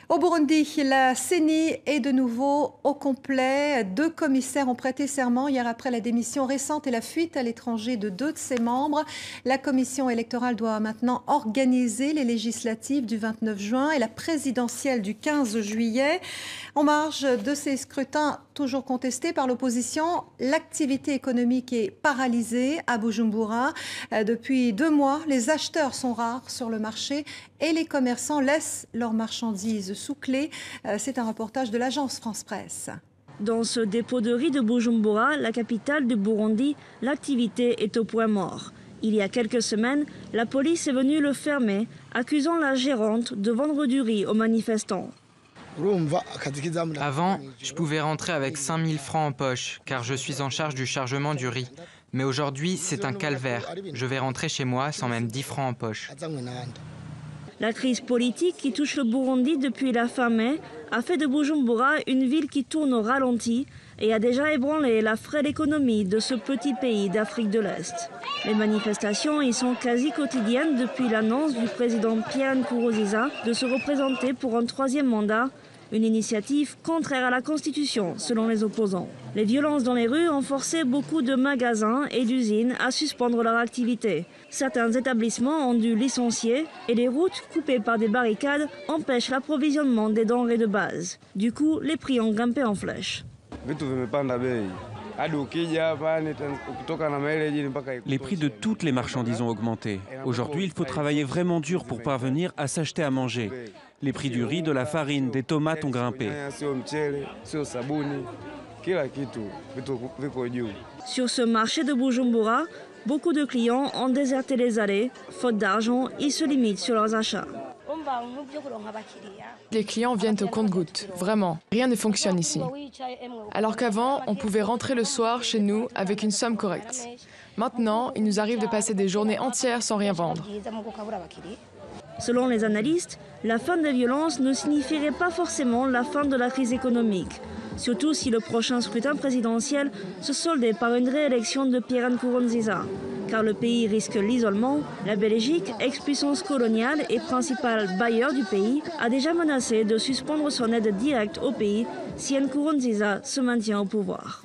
Au Burundi, la CENI est de nouveau au complet. 2 commissaires ont prêté serment hier après la démission récente et la fuite à l'étranger de 2 de ses membres. La commission électorale doit maintenant organiser les législatives du 29 juin et la présidentielle du 15 juillet. En marge de ces scrutins toujours contestés par l'opposition, l'activité économique est paralysée à Bujumbura. Depuis 2 mois, les acheteurs sont rares sur le marché et les commerçants laissent leurs marchandises sous clé. C'est un reportage de l'agence France Presse. Dans ce dépôt de riz de Bujumbura, la capitale du Burundi, l'activité est au point mort. Il y a quelques semaines, la police est venue le fermer, accusant la gérante de vendre du riz aux manifestants. Avant, je pouvais rentrer avec 5 000 francs en poche, car je suis en charge du chargement du riz. Mais aujourd'hui, c'est un calvaire. Je vais rentrer chez moi sans même 10 francs en poche. La crise politique qui touche le Burundi depuis la fin mai a fait de Bujumbura une ville qui tourne au ralenti et a déjà ébranlé la frêle économie de ce petit pays d'Afrique de l'Est. Les manifestations y sont quasi quotidiennes depuis l'annonce du président Pierre Nkurunziza de se représenter pour un 3e mandat, une initiative contraire à la Constitution, selon les opposants. Les violences dans les rues ont forcé beaucoup de magasins et d'usines à suspendre leur activité. Certains établissements ont dû licencier et les routes coupées par des barricades empêchent l'approvisionnement des denrées de base. Du coup, les prix ont grimpé en flèche. Les prix de toutes les marchandises ont augmenté. Aujourd'hui, il faut travailler vraiment dur pour parvenir à s'acheter à manger. Les prix du riz, de la farine, des tomates ont grimpé. Sur ce marché de Bujumbura, beaucoup de clients ont déserté les allées. Faute d'argent, ils se limitent sur leurs achats. Les clients viennent au compte-gouttes, vraiment. Rien ne fonctionne ici. Alors qu'avant, on pouvait rentrer le soir chez nous avec une somme correcte. Maintenant, il nous arrive de passer des journées entières sans rien vendre. Selon les analystes, la fin des violences ne signifierait pas forcément la fin de la crise économique. Surtout si le prochain scrutin présidentiel se soldait par une réélection de Pierre Nkurunziza. Car le pays risque l'isolement, la Belgique, ex-puissance coloniale et principal bailleur du pays, a déjà menacé de suspendre son aide directe au pays si Nkurunziza se maintient au pouvoir.